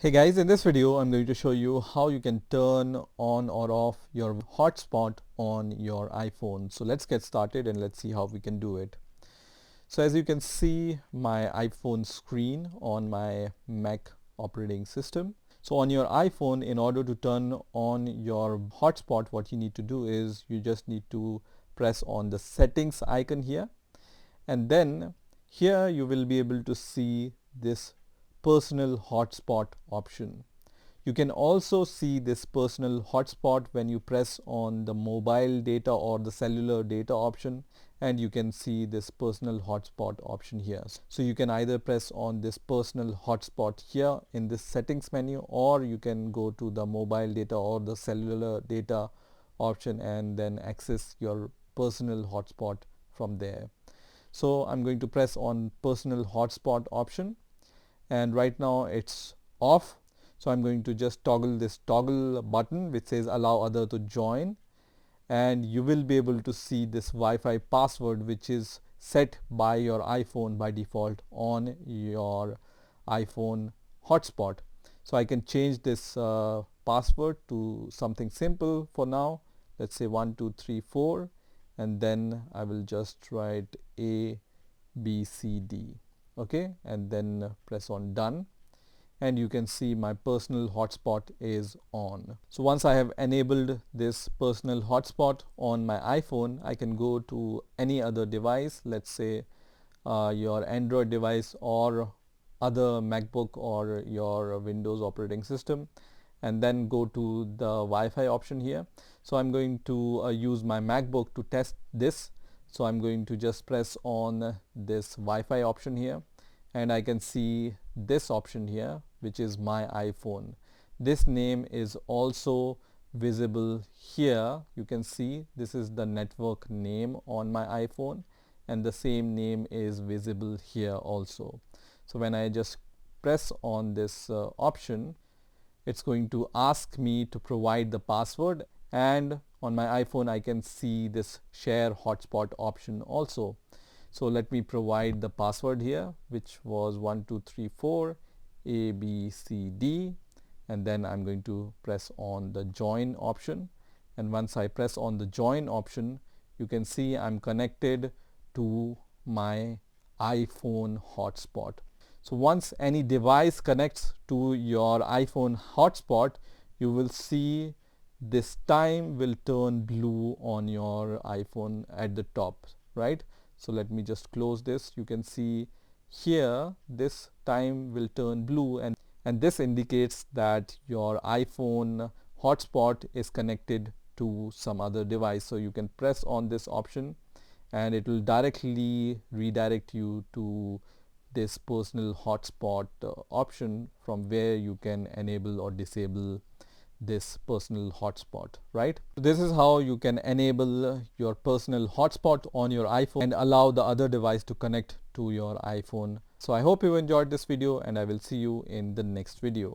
Hey guys, in this video I'm going to show you how you can turn on or off your hotspot on your iPhone. So let's get started and let's see how we can do it. So as you can see my iPhone screen on my Mac operating system. So on your iPhone, in order to turn on your hotspot, what you need to do is you just need to press on the settings icon here, and then here you will be able to see this personal hotspot option. You can also see this personal hotspot when you press on the mobile data or the cellular data option, and you can see this personal hotspot option here. So you can either press on this personal hotspot here in this settings menu, or you can go to the mobile data or the cellular data option and then access your personal hotspot from there. So I'm going to press on personal hotspot option, and right now it's off. So I'm going to just toggle this toggle button which says allow other to join, and you will be able to see this Wi-Fi password which is set by your iPhone by default on your iPhone hotspot. So I can change this password to something simple for now. Let's say 1234, and then I will just write ABCD. Okay, and then press on done, and you can see my personal hotspot is on. So once I have enabled this personal hotspot on my iPhone, I can go to any other device, let's say your Android device or other MacBook or your Windows operating system, and then go to the Wi-Fi option here. So I'm going to use my MacBook to test this. So I'm going to just press on this Wi-Fi option here, and I can see this option here which is my iPhone. This name is also visible here. You can see this is the network name on my iPhone, and the same name is visible here also. So when I just press on this option, it's going to ask me to provide the password, and on my iPhone I can see this share hotspot option also. So let me provide the password here, which was 1234 ABCD, and then I'm going to press on the join option. And once I press on the join option, you can see I'm connected to my iPhone hotspot. So once any device connects to your iPhone hotspot, you will see this time will turn blue on your iPhone at the top, right? So let me just close this. You can see here this time will turn blue, and this indicates that your iPhone hotspot is connected to some other device. So you can press on this option and it will directly redirect you to this personal hotspot option, from where you can enable or disable this personal hotspot, right? This is how you can enable your personal hotspot on your iPhone and allow the other device to connect to your iPhone. So I hope you enjoyed this video, and I will see you in the next video.